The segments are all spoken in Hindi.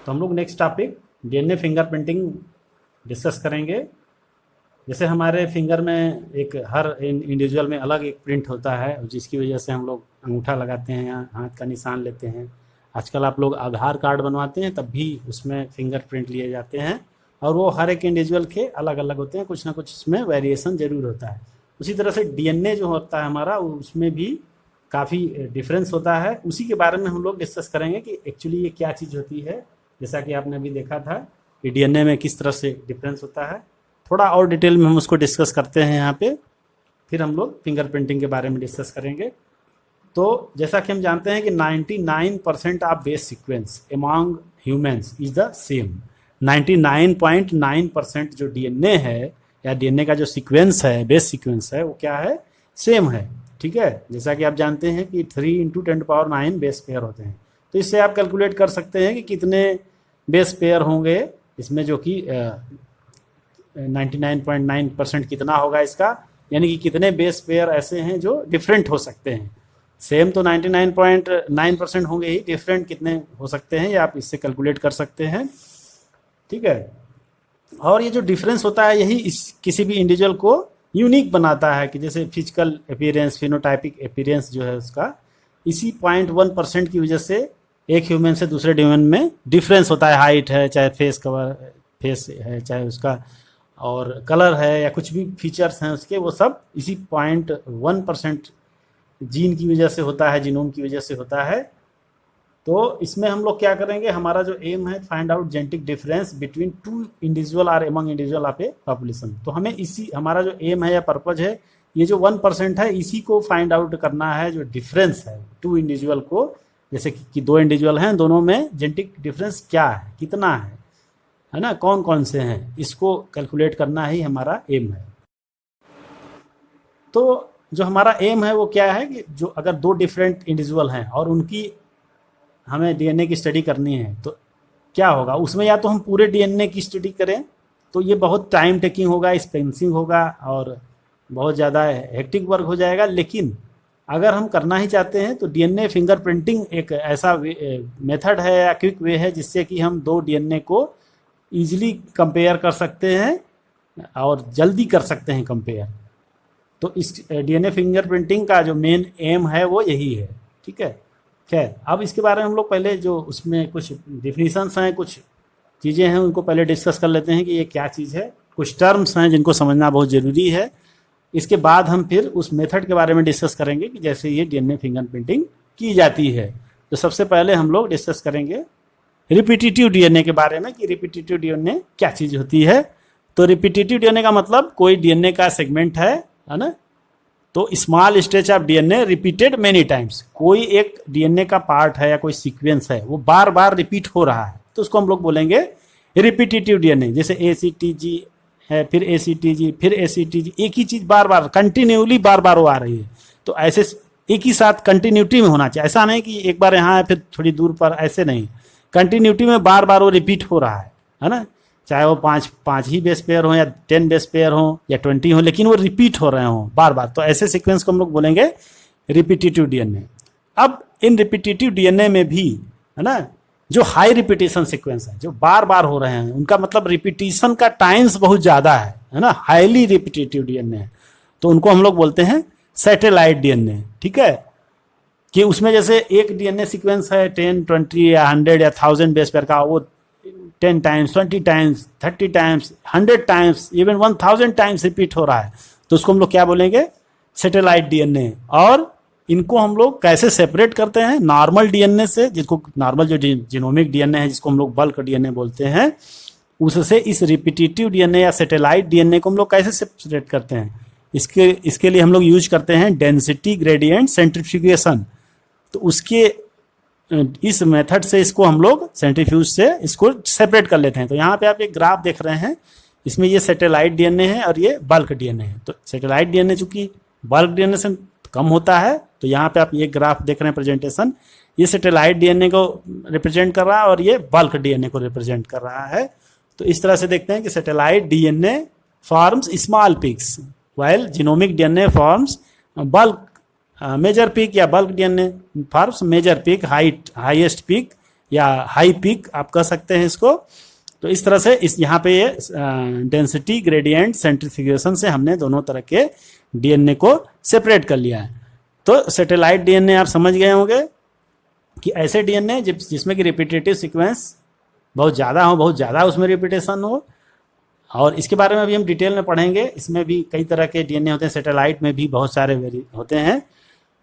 तो हम लोग next topic DNA fingerprinting discuss करेंगे। जैसे हमारे फिंगर में एक हर इंडिविजुअल में अलग एक प्रिंट होता है, जिसकी वजह से हम लोग अंगूठा लगाते हैं या हाथ का निशान लेते हैं। आजकल आप लोग आधार कार्ड बनवाते हैं तब भी उसमें फिंगरप्रिंट लिए जाते हैं, और वो हर एक इंडिविजुअल के अलग अलग होते हैं, कुछ ना कुछ इसमें वेरिएशन ज़रूर होता है। उसी तरह से डीएनए जो होता है हमारा, उसमें भी काफ़ी डिफरेंस होता है। उसी के बारे में हम लोग डिस्कस करेंगे कि एक्चुअली ये क्या चीज़ होती है। जैसा कि आपने अभी देखा था कि डीएनए में किस तरह से डिफरेंस होता है, थोड़ा और डिटेल में हम उसको डिस्कस करते हैं यहाँ पे। फिर हम लोग फिंगरप्रिंटिंग के बारे में डिस्कस करेंगे। तो जैसा कि हम जानते हैं कि 99% of base sequence among humans is the same. 99.9% जो डीएनए है या डीएनए का जो सीक्वेंस है, बेस सीक्वेंस है, वो क्या है, सेम है। ठीक है, जैसा कि आप जानते हैं कि 3 × 10⁹ बेस पेयर होते हैं। तो इससे आप कैलकुलेट कर सकते हैं कि कितने बेस पेयर होंगे इसमें, जो कि 99.9% कितना होगा इसका, यानी कि कितने बेस पेयर ऐसे हैं जो डिफरेंट हो सकते हैं। सेम तो 99.9% होंगे ही, डिफरेंट कितने हो सकते हैं ये आप इससे कैलकुलेट कर सकते हैं। ठीक है, और ये जो डिफरेंस होता है यही किसी भी इंडिविजुअल को यूनिक बनाता है, कि जैसे फिजिकल अपीयरेंस, फिनोटाइपिक अपीयरेंस जो है उसका, इसी 0.1% की वजह से एक ह्यूमन से दूसरे ह्यूमन में डिफरेंस होता है। हाइट है, चाहे फेस है, चाहे उसका और कलर है, या कुछ भी फीचर्स हैं उसके, वो सब इसी 0.1% जीन की वजह से होता है, जीनोम की वजह से होता है। तो इसमें हम लोग क्या करेंगे, हमारा जो एम है, find out genetic difference between 2 individual और among individual of a population. तो हमें इसी, हमारा जो एम है या पर्पज है, ये जो 1% है, इसी को फाइंड आउट करना है, जो डिफरेंस है 2 इंडिविजुअल को, जैसे कि 2 इंडिविजुअल हैं, दोनों में जेनेटिक डिफरेंस क्या है, कितना है ना, कौन कौन से हैं, इसको कैलकुलेट करना ही हमारा एम है। तो जो हमारा एम है वो क्या है कि जो अगर 2 डिफरेंट इंडिविजुअल हैं और उनकी हमें डीएनए की स्टडी करनी है, तो क्या होगा उसमें, या तो हम पूरे डीएनए की स्टडी करें तो ये बहुत टाइम टेकिंग होगा, एक्सपेंसिव होगा और बहुत ज़्यादा हेक्टिक वर्क हो जाएगा। लेकिन अगर हम करना ही चाहते हैं तो डीएनए फिंगरप्रिंटिंग एक ऐसा मेथड है या क्विक वे है, जिससे कि हम 2 डीएनए को ईजिली कंपेयर कर सकते हैं और जल्दी कर सकते हैं कंपेयर। तो इस डीएनए फिंगरप्रिंटिंग का जो मेन एम है वो यही है। ठीक है, खैर अब इसके बारे में हम लोग पहले जो उसमें कुछ डिफिनीशंस हैं, कुछ चीज़ें हैं, उनको पहले डिस्कस कर लेते हैं कि ये क्या चीज़ है। कुछ टर्म्स हैं जिनको समझना बहुत ज़रूरी है। इसके बाद हम फिर उस मेथड के बारे में डिस्कस करेंगे कि जैसे ये डीएनए फिंगरप्रिंटिंग की जाती है। तो सबसे पहले हम लोग डिस्कस करेंगे रिपीटिटिव डीएनए के बारे में, कि रिपीटिटिव डीएनए क्या चीज़ होती है। तो रिपीटिटिव डीएनए का मतलब कोई डीएनए का सेगमेंट है ना, तो small stretch of DNA repeated many times. कोई एक डीएनए का पार्ट है या कोई सीक्वेंस है, वो बार बार रिपीट हो रहा है, तो उसको हम लोग बोलेंगे रिपीटिटिव डीएनए। जैसे ACTG है, फिर ACTG, फिर ACTG, एक ही चीज़ बार बार कंटिन्यूली बार बार वो आ रही है। तो ऐसे एक ही साथ कंटिन्यूटी में होना चाहिए, ऐसा नहीं कि एक बार यहाँ है फिर थोड़ी दूर पर, ऐसे नहीं। कंटिन्यूटी में बार बार वो रिपीट हो रहा है ना, चाहे वो 5 ही बेस पेयर हो या 10 बेस पेयर हो या 20 हो, लेकिन वो रिपीट हो रहे हो बार बार। तो ऐसे सीक्वेंस को हम लोग बोलेंगे रिपीटिटिव डीएनए। अब इन रिपीटिटिव डीएनए में भी, है ना, जो हाई रिपीटेशन सीक्वेंस है, जो बार बार हो रहे हैं, उनका मतलब रिपीटेशन का टाइम्स बहुत ज़्यादा है ना, हाईली रिपीटिटिव डीएनए, तो उनको हम लोग बोलते हैं सैटेलाइट डीएनए। ठीक है, कि उसमें जैसे एक डीएनए सीक्वेंस है 10, 20 या 100 या 1000 बेस पेयर का, वो 10 times, 20 times, 30 times, 100 times, even 1000 times repeat हो रहा है, तो उसको हम लोग क्या बोलेंगे, सैटेलाइट डीएनए। और इनको हम लोग कैसे सेपरेट करते हैं, नॉर्मल डीएनए से, जिसको नॉर्मल जो जीनोमिक डीएनए है, जिसको हम लोग बल्क डीएनए बोलते हैं, उससे इस रिपीटिटिव डीएनए या सैटेलाइट डीएनए को हम लोग कैसे सेपरेट करते हैं। इसके लिए हम लोग यूज करते हैं डेंसिटी ग्रेडियंट सेंट्रीफ्यूगेशन। तो उसके इस मेथड से इसको हम लोग सेंट्रीफ्यूज से इसको सेपरेट कर लेते हैं। तो यहाँ पे आप एक ग्राफ देख रहे हैं, इसमें ये सैटेलाइट डीएनए है और ये बल्क डीएनए है। तो सैटेलाइट डीएनए चूंकि बल्क डीएनए से कम होता है, तो यहाँ पे आप ये ग्राफ देख रहे हैं प्रेजेंटेशन, ये सैटेलाइट डीएनए को रिप्रेजेंट कर रहा है और ये बल्क डीएनए को रिप्रेजेंट कर रहा है। तो इस तरह से देखते हैं कि satellite DNA forms small peaks, while genomic DNA forms bulk major peak, या bulk DNA forms major peak, highest peak या हाई पीक आप कह सकते हैं इसको। तो इस तरह से इस यहाँ पे ये डेंसिटी ग्रेडियंट सेंट्रीफ्यूगेशन से हमने दोनों तरह के डीएनए को सेपरेट कर लिया है। तो सैटेलाइट डीएनए आप समझ गए होंगे कि ऐसे डीएनए जिसमें कि रिपीटेटिव सीक्वेंस बहुत ज़्यादा हो, बहुत ज़्यादा उसमें रिपीटेशन हो, और इसके बारे में भी हम डिटेल में पढ़ेंगे। इसमें भी कई तरह के डीएनए होते हैं, सैटेलाइट में भी बहुत सारे होते हैं।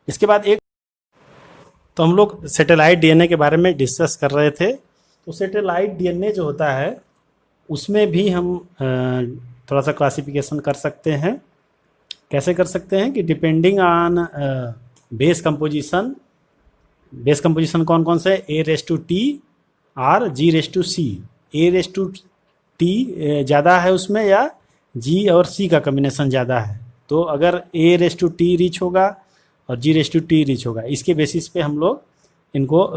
इसके बाद एक तो हम लोग सैटेलाइट डीएनए के बारे में डिस्कस कर रहे थे। तो सैटेलाइट डीएनए जो होता है उसमें भी हम थोड़ा सा क्लासिफिकेशन कर सकते हैं। कैसे कर सकते हैं कि depending on base composition, base composition कौन कौन से, A⁻T और G⁻C। A⁻T ज़्यादा है उसमें या G और C का कम्बिनेशन ज़्यादा है, तो अगर A⁻T रिच होगा और G⁻T रिच होगा, इसके बेसिस पे हम लोग इनको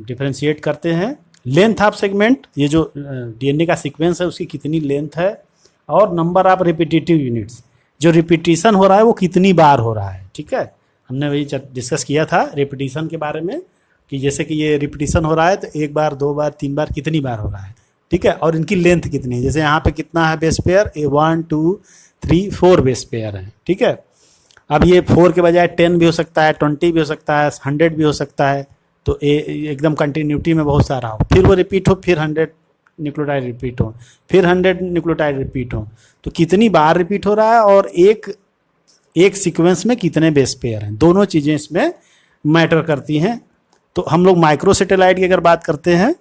डिफ्रेंशिएट करते हैं। लेंथ ऑफ सेगमेंट, ये जो डीएनए का सीक्वेंस है उसकी कितनी लेंथ है, और नंबर ऑफ रिपीटेटिव यूनिट्स, जो रिपीटिशन हो रहा है वो कितनी बार हो रहा है। ठीक है, हमने वही डिस्कस किया था रिपीटिशन के बारे में कि जैसे कि ये रिपीटिशन हो रहा है तो 1 बार 2 बार 3 बार कितनी बार हो रहा है। ठीक है, और इनकी लेंथ कितनी है, जैसे यहाँ पे कितना है बेस पेयर, 1 2 3 4 बेस पेयर है। ठीक है, अब ये 4 के बजाय 10 भी हो सकता है, 20 भी हो सकता है, 100 भी हो सकता है, तो एकदम कंटिन्यूटी में बहुत सारा हो, फिर वो रिपीट हो, फिर 100 न्यूक्लियोटाइड रिपीट हो, फिर 100 न्यूक्लियोटाइड रिपीट हो, तो कितनी बार रिपीट हो रहा है और एक सीक्वेंस में कितने बेस पेयर हैं, दोनों चीज़ें इसमें मैटर करती हैं। तो हम लोग माइक्रो सैटेलाइट की अगर बात करते हैं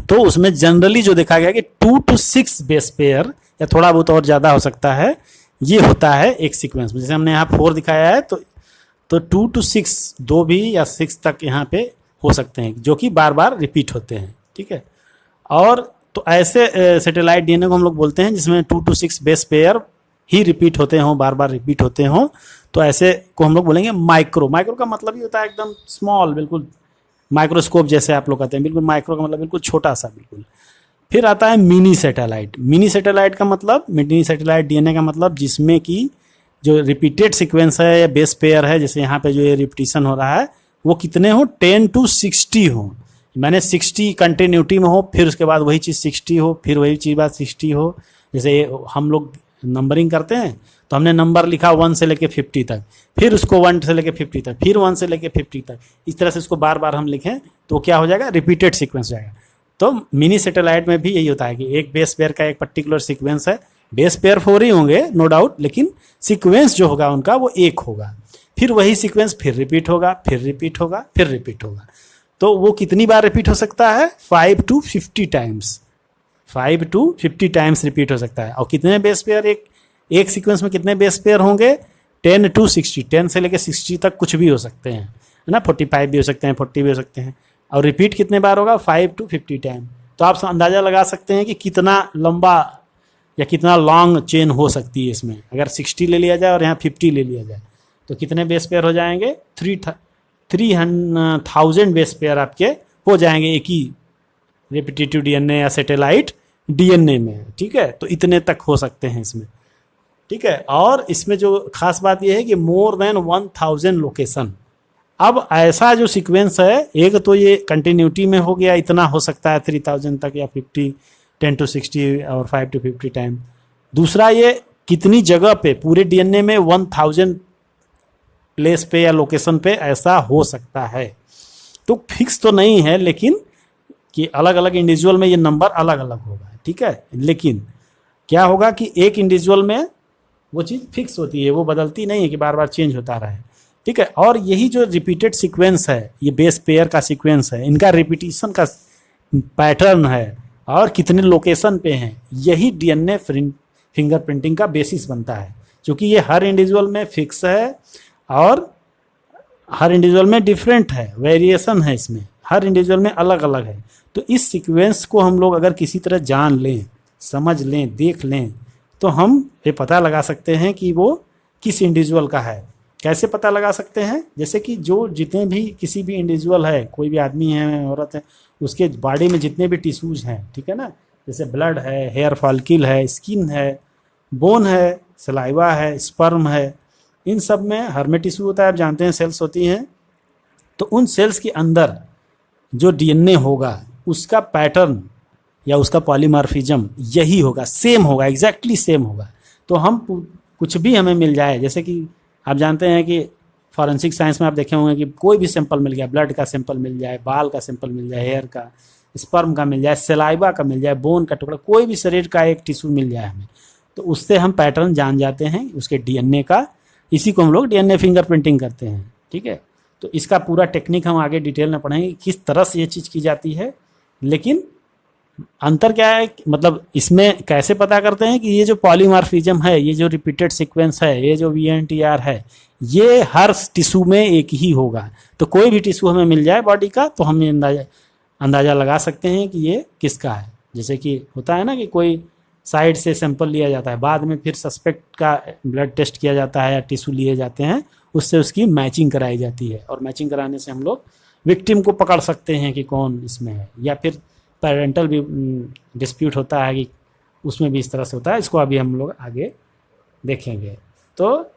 तो उसमें जनरली जो देखा गया कि 2 to 6 बेस पेयर या थोड़ा बहुत और ज़्यादा हो सकता है, ये होता है एक सीक्वेंस में। जैसे हमने यहाँ 4 दिखाया है तो 2 to 6, 2 भी या 6 तक यहाँ पे हो सकते हैं जो कि बार बार रिपीट होते हैं। ठीक है, और तो ऐसे सैटेलाइट डीएनए को हम लोग बोलते हैं जिसमें 2 to 6 base pair he repeat होते हों, बार बार रिपीट होते हों, तो ऐसे को हम लोग बोलेंगे माइक्रो। माइक्रो का मतलब ही होता है एकदम स्मॉल, बिल्कुल माइक्रोस्कोप जैसे आप लोग कहते हैं, बिल्कुल माइक्रो का मतलब बिल्कुल छोटा सा बिल्कुल। फिर आता है मिनी सैटेलाइट। मिनी सैटेलाइट का मतलब, मिनी सैटेलाइट डीएनए का मतलब जिसमें कि जो रिपीटेड सीक्वेंस है या बेस पेयर है, जैसे यहाँ पे जो ये रिपीटिशन हो रहा है वो कितने हो, 10 to 60 हो, मैंने 60 कंटिन्यूटी में हो, फिर उसके बाद वही चीज़ 60 हो, फिर वही चीज़ बाद 60 हो। जैसे हम लोग नंबरिंग करते हैं तो हमने नंबर लिखा 1 से लेके 50 तक, फिर उसको 1 से लेके 50 तक, फिर 1 से लेके 50 तक, इस तरह से इसको बार बार हम लिखें तो क्या हो जाएगा, रिपीटेड सीक्वेंस हो जाएगा। तो मिनी सैटेलाइट में भी यही होता है कि एक बेस पेयर का एक पर्टिकुलर सीक्वेंस है, बेस पेयर 4 ही होंगे नो डाउट, लेकिन सीक्वेंस जो होगा उनका वो एक होगा, फिर वही सीक्वेंस फिर रिपीट होगा, फिर रिपीट होगा, फिर रिपीट होगा। तो वो कितनी बार रिपीट हो सकता है, 5 to 50 times, 5 to 50 times repeat हो सकता है। और कितने बेस पेयर, एक सीक्वेंस में कितने बेस पेयर होंगे, 10 to 60, 10 से लेकर 60 तक कुछ भी हो सकते हैं, है ना, 45 भी हो सकते हैं, 40 भी हो सकते हैं। और रिपीट कितने बार होगा, 5 to 50 टाइम। तो आप अंदाज़ा लगा सकते हैं कि कितना लंबा या कितना लॉन्ग चेन हो सकती है इसमें। अगर 60 ले लिया जाए और यहाँ 50 ले लिया जाए तो कितने बेस पेयर हो जाएंगे, 300,000 बेस पेयर आपके हो जाएंगे एक ही रिपीटेटिव डीएनए या सैटेलाइट डीएनए में। ठीक है, तो इतने तक हो सकते हैं इसमें। ठीक है, और इसमें जो खास बात यह है कि मोर देन 1000 लोकेशन। अब ऐसा जो सीक्वेंस है, एक तो ये कंटिन्यूटी में हो गया, इतना हो सकता है 3000 तक या 50, 10 to 60 और 5 to 50 टाइम। दूसरा ये कितनी जगह पे, पूरे डीएनए में 1000 प्लेस पे या लोकेशन पे ऐसा हो सकता है। तो फिक्स तो नहीं है, लेकिन कि अलग अलग इंडिविजुअल में ये नंबर अलग अलग होगा। ठीक है, लेकिन क्या होगा कि एक इंडिविजुअल में वो चीज़ फिक्स होती है, वो बदलती नहीं है कि बार बार चेंज होता रहे। ठीक है, और यही जो रिपीटेड सीक्वेंस है, ये बेस पेयर का सीक्वेंस है, इनका रिपीटिशन का पैटर्न है और कितने लोकेशन पे हैं, यही डीएनए फिंगरप्रिंटिंग का बेसिस बनता है। क्योंकि ये हर इंडिविजुअल में फिक्स है और हर इंडिविजुअल में डिफरेंट है, वेरिएशन है इसमें, हर इंडिविजुअल में अलग अलग है। तो इस सीक्वेंस को हम लोग अगर किसी तरह जान लें, समझ लें, देख लें, तो हम ये पता लगा सकते हैं कि वो किस इंडिविजुअल का है। कैसे पता लगा सकते हैं, जैसे कि जो जितने भी किसी भी इंडिविजुअल है, कोई भी आदमी है, औरत है, उसके बॉडी में जितने भी टिश्यूज हैं, ठीक है ना, जैसे ब्लड है, हेयर फॉलिकल है, स्किन है, बोन है, सलाइवा है, स्पर्म है, इन सब में हर में टिश्यू होता है, आप जानते हैं, सेल्स होती हैं। तो उन सेल्स के अंदर जो डीएनए होगा उसका पैटर्न या उसका पॉलीमॉर्फिज्म यही होगा, सेम होगा, एग्जैक्टली सेम होगा। तो हम कुछ भी हमें मिल जाए, जैसे कि आप जानते हैं कि फॉरेंसिक साइंस में आप देखे होंगे कि कोई भी सैंपल मिल गया, ब्लड का सैंपल मिल जाए, बाल का सैंपल मिल जाए, हेयर का, स्पर्म का मिल जाए, सलाइवा का मिल जाए, बोन का टुकड़ा, कोई भी शरीर का एक टिश्यू मिल जाए हमें, तो उससे हम पैटर्न जान जाते हैं उसके डीएनए का। इसी को हम लोग डीएनए फिंगरप्रिंटिंग करते हैं, ठीक है। तो इसका पूरा टेक्निक हम आगे डिटेल में पढ़ेंगे किस तरह से ये चीज़ की जाती है। लेकिन अंतर क्या है, मतलब इसमें कैसे पता करते हैं कि ये जो पॉलीमॉर्फिज्म है, ये जो रिपीटेड सीक्वेंस है, ये जो VNTR है, ये हर टिश्यू में एक ही होगा। तो कोई भी टिश्यू हमें मिल जाए बॉडी का तो हम अंदाज़ा लगा सकते हैं कि ये किसका है। जैसे कि होता है ना कि कोई साइड से सैंपल लिया जाता है, बाद में फिर सस्पेक्ट का ब्लड टेस्ट किया जाता है या टिश्यू लिए जाते हैं, उससे उसकी मैचिंग कराई जाती है, और मैचिंग कराने से हम लोग विक्टिम को पकड़ सकते हैं कि कौन इसमें है। या फिर पेरेंटल भी डिस्प्यूट होता है कि उसमें भी इस तरह से होता है, इसको अभी हम लोग आगे देखेंगे। तो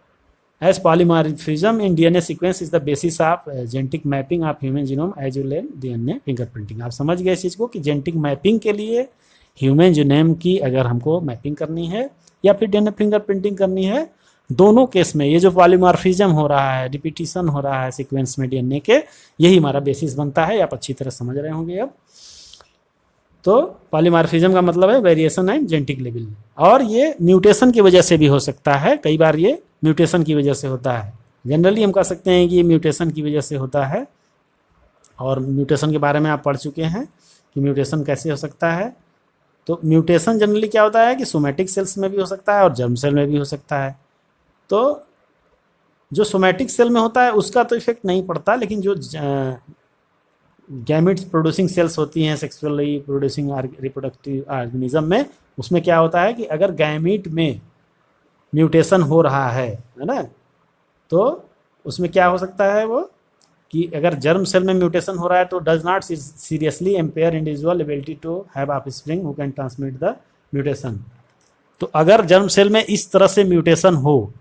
as polymorphism in DNA sequence is the basis of genetic mapping of human genome as well as DNA fingerprinting. आप समझ गए इस चीज़ को कि जेनेटिक मैपिंग के लिए ह्यूमन जीनोम की अगर हमको मैपिंग करनी है या फिर डीएनए फिंगरप्रिंटिंग करनी है, दोनों केस में ये जो पॉलीमॉर्फिज्म हो रहा है, रिपीटिशन हो रहा है सीक्वेंस में डीएनए के, यही हमारा बेसिस बनता है। आप अच्छी तरह समझ रहे होंगे अब। तो पॉलीमॉर्फिज्म का मतलब है वेरिएशन एंड जेनेटिक लेवल, और ये म्यूटेशन की वजह से भी हो सकता है। कई बार ये म्यूटेशन की वजह से होता है। जनरली हम कह सकते हैं कि ये म्यूटेशन की वजह से होता है, और म्यूटेशन के बारे में आप पढ़ चुके हैं कि म्यूटेशन कैसे हो सकता है। तो म्यूटेशन जनरली क्या होता है कि सोमैटिक सेल्स में भी हो सकता है और जर्म सेल में भी हो सकता है। तो जो सोमैटिक सेल में होता है उसका तो इफेक्ट नहीं पड़ता, लेकिन जो गैमेट्स प्रोड्यूसिंग सेल्स होती हैं, सेक्सुअली प्रोड्यूसिंग रिप्रोडक्टिव ऑर्गेनिज्म में, उसमें क्या होता है कि अगर गैमीट में म्यूटेशन हो रहा है ना, तो उसमें क्या हो सकता है वो कि अगर जर्म सेल में म्यूटेशन हो रहा है तो does not seriously impair individual ability to have offspring who can transmit the mutation. तो अगर जर्म सेल में इस तरह से म्यूटेशन हो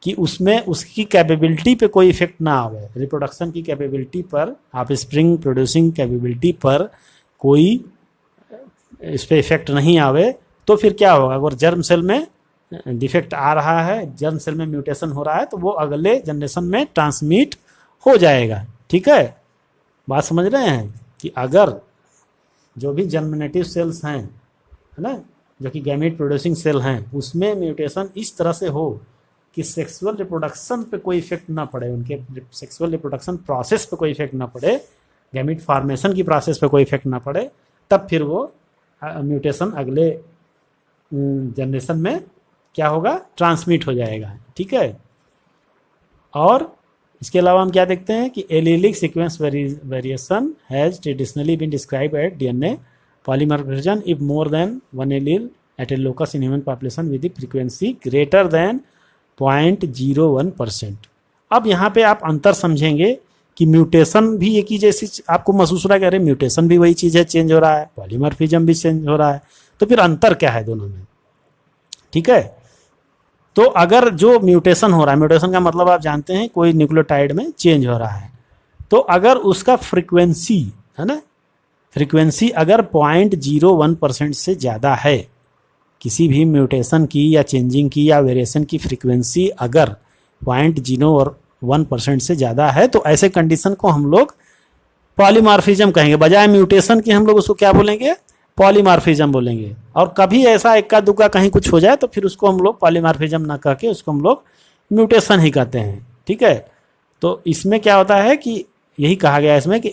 कि उसमें उसकी कैपेबिलिटी पे कोई इफेक्ट ना आवे, रिप्रोडक्शन की कैपेबिलिटी पर, ऑफस्प्रिंग प्रोड्यूसिंग कैपेबिलिटी पर कोई इस पर इफेक्ट नहीं आवे, तो फिर क्या होगा, अगर जर्म सेल में डिफेक्ट आ रहा है, जर्म सेल में म्यूटेशन हो रहा है, तो वो अगले जनरेशन में ट्रांसमिट हो जाएगा। ठीक है, बात समझ रहे हैं कि अगर जो भी जर्मिनेटिव सेल्स हैं, है ना, जो कि गैमेट प्रोड्यूसिंग सेल हैं, उसमें म्यूटेशन इस तरह से हो कि सेक्सुअल रिप्रोडक्शन पे कोई इफेक्ट ना पड़े, उनके सेक्सुअल रिप्रोडक्शन प्रोसेस पे कोई इफेक्ट ना पड़े, गैमेट फॉर्मेशन की प्रोसेस पे कोई इफेक्ट ना पड़े, तब फिर वो म्यूटेशन अगले जनरेशन में क्या होगा, ट्रांसमिट हो जाएगा। ठीक है, और इसके अलावा हम क्या देखते हैं कि allelic sequence variation has traditionally been describe at DNA polymorphism if more than one allele at a locus in human population with frequency greater than 0.01%। अब यहाँ पे आप अंतर समझेंगे कि म्यूटेशन भी एक ही जैसी आपको महसूस हो रहा है, कह रहे म्यूटेशन भी वही चीज़ है, चेंज हो रहा है, पॉलीमॉर्फिज्म भी चेंज हो रहा है, तो फिर अंतर क्या है दोनों में। ठीक है, तो अगर जो म्यूटेशन हो रहा है, म्यूटेशन का मतलब आप जानते हैं कोई न्यूक्लियोटाइड में चेंज हो रहा है, तो अगर उसका फ्रीक्वेंसी है ना, फ्रीक्वेंसी अगर 0.01% से ज़्यादा है, किसी भी म्यूटेशन की या चेंजिंग की या वेरिएशन की फ्रीक्वेंसी अगर 0.01% से ज़्यादा है, तो ऐसे कंडीशन को हम लोग पॉलीमॉर्फिज्म कहेंगे। बजाय म्यूटेशन की हम लोग उसको क्या बोलेंगे, पॉलीमॉर्फिज्म बोलेंगे। और कभी ऐसा इक्का दुक्का कहीं कुछ हो जाए तो फिर उसको हम लोग पॉलीमॉर्फिज्म ना कह के उसको हम लोग म्यूटेशन ही कहते हैं। ठीक है, तो इसमें क्या होता है कि यही कहा गया है इसमें कि